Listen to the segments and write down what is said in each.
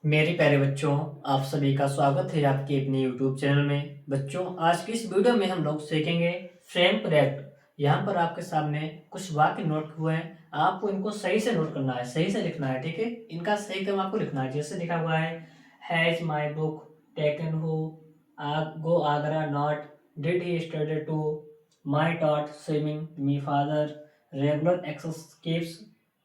मेरे प्यारे बच्चों, आप सभी का स्वागत है आपके अपने यूट्यूब चैनल में। बच्चों, आज की इस वीडियो में हम लोग सीखेंगे फ्रेम करेक्ट। यहाँ पर आपके सामने कुछ वाक्य नोट हुए हैं, आपको इनको सही से नोट करना है, सही से लिखना है, ठीक है। इनका सही क्रम आपको लिखना है। जैसे लिखा हुआ है, has my book taken who go Agra not did he study to my taught swimming me father regular exercise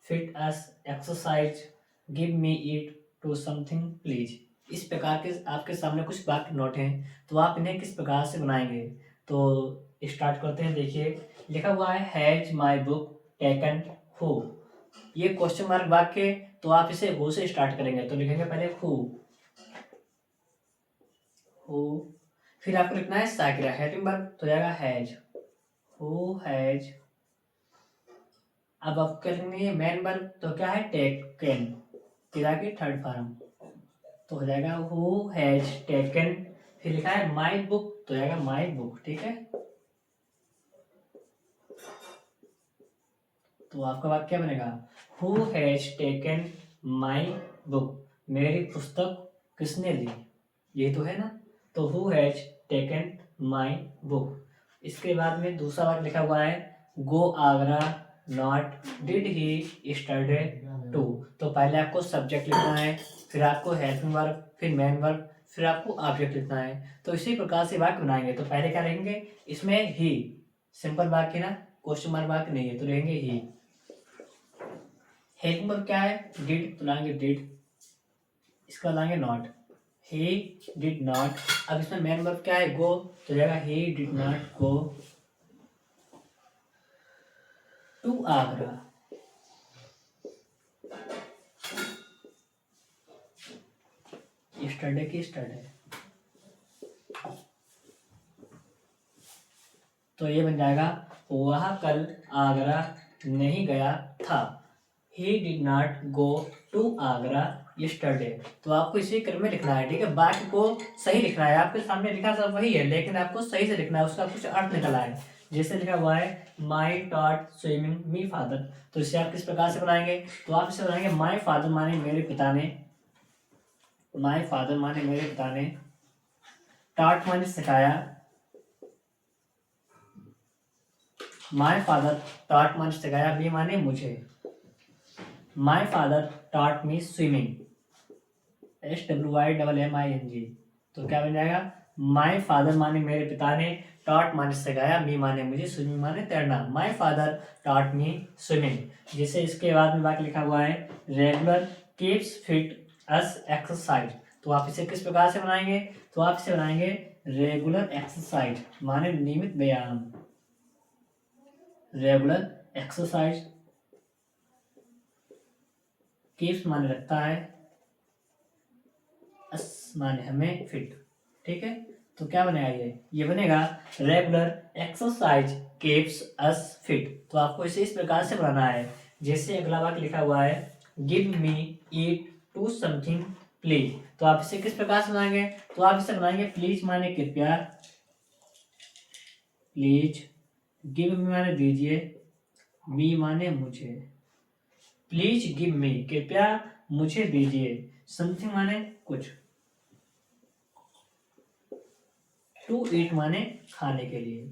fit us exercise give me it to something please. इस प्रकार के आपके सामने कुछ वाक्य नोट हैं, तो आप इन्हें किस प्रकार से बनाएंगे। तो स्टार्ट करते हैं। देखिए, लिखा हुआ है has my book taken who. ये क्वेश्चन मार्क वाक्य है, तो आप इसे हु से स्टार्ट करेंगे। तो लिखेंगे पहले हु, फिर आपको लिखना है साकिरा हेल्पिंग वर्ब, तो जाएगा हैज, हु हैज। अब आपको क्या लिखेंगे मेन वर्ब, तो क्या है टेकन, क्रिया की थर्ड फॉर्म, तो हो जाएगा हु हैज टेकन। फिर लिखा है माई बुक, तो जाएगा माई बुक, ठीक है। तो आपका वाक्य क्या बनेगा, who has taken my book, मेरी पुस्तक किसने ली, ये तो है ना। तो who has taken my book. इसके बाद में दूसरा वाक्य लिखा हुआ है, go Agra not did he study to. तो पहले आपको सब्जेक्ट लिखना है, फिर आपको हेल्पिंग वर्ब, फिर मेन वर्ब, फिर आपको ऑब्जेक्ट लिखना है। तो इसी प्रकार से वाक्य बनाएंगे। तो पहले क्या रहेंगे, इसमें ही, सिंपल वाक्य ना, क्वेश्चन मार्क वाक्य नहीं है, तो रहेंगे ही। हेल्पिंग वर्ब क्या है, डिड, तो लाएंगे डिड, इसका लाएंगे नॉट, ही डिड नॉट। अब इसमें मेन वर्ब क्या है, गो, तो जाएगा he did not go to Agra. Study की स्टडी, तो ये बन जाएगा वह कल आगरा नहीं गया था। He did not go to Agra yesterday. तो आपको इसी क्रम में लिखना है, ठीक है। वाक्य को सही लिखना है, आपके सामने लिखा सब वही है, लेकिन आपको सही से लिखना है, उसका कुछ अर्थ निकला है। जैसे लिखा हुआ है my taught swimming me father, तो इसे आप किस प्रकार से बनाएंगे। तो आप इसे बनाएंगे माई फादर माने मेरे पिता ने, माई फादर माने मेरे पिता ने, टॉट माने सिखाया, माई फादर टॉट माने सिखाया, मी माने मुझे, my father taught me swimming, SWIMMING। तो क्या बन जाएगा, माई फादर माने मेरे पिता ने, टॉट माने सिखाया, मी माने मुझे, स्विमिंग माने तैरना, my father taught me swimming. जैसे इसके बाद में वाक्य लिखा हुआ है, regular keeps fit us exercise. तो आप इसे किस प्रकार से बनाएंगे, तो आप इसे बनाएंगे रेगुलर एक्सरसाइज माने नियमित व्यायाम, रेगुलर एक्सरसाइज, कीप्स माने रखता है, अस माने हमें फिट, ठीक है। तो क्या बनेगा, ये बनेगा regular exercise keeps us fit. तो आपको इसे इस प्रकार से बनाना है। जैसे अगला वाक्य लिखा हुआ है, give me eat to something please. तो आप इसे किस प्रकार से बनाएंगे, तो आप इसे बनाएंगे प्लीज माने कृपया, प्लीज, गिव मी माने दीजिए, मी माने मुझे, प्लीज गिव मी कृपया मुझे दीजिए, समथिंग माने कुछ, टू ईट माने खाने के लिए,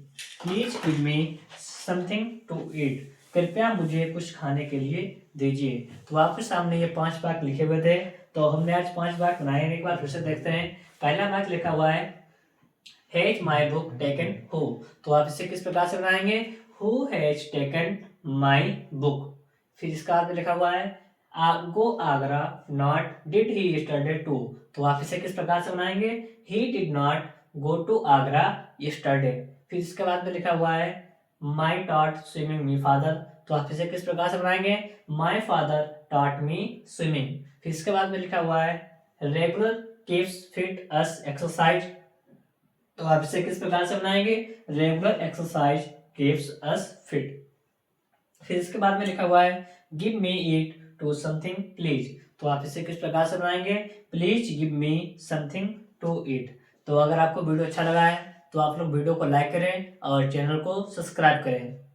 please give me something to eat, कृपया मुझे कुछ खाने के लिए दीजिए। तो आपके सामने ये 5 वाक्य लिखे हुए थे, तो हमने आज 5 वाक्य बनाए हैं। एक बार फिर से देखते हैं। पहला वाक्य लिखा हुआ है, has my book taken who. तो आप इसे किस प्रकार से बनाएंगे, who has taken my book. फिर इसका बाद में लिखा हुआ है, go Agra not did he study to. तो आप इसे किस प्रकार से बनाएंगे, he did not go to Agra yesterday. फिर इसके बाद में लिखा हुआ है, my taught swimming me father. तो आप इसे किस प्रकार से बनाएंगे, my father taught me swimming. फिर इसके बाद में लिखा हुआ है, regular keeps fit us exercise. तो आप इसे किस प्रकार से बनाएंगे, regular exercise keeps us fit. फिर इसके बाद में लिखा हुआ है, give me it to something please. तो आप इसे किस प्रकार से बनाएंगे, please give me something to eat. तो अगर आपको वीडियो अच्छा लगा है, तो आप लोग वीडियो को लाइक करें और चैनल को सब्सक्राइब करें।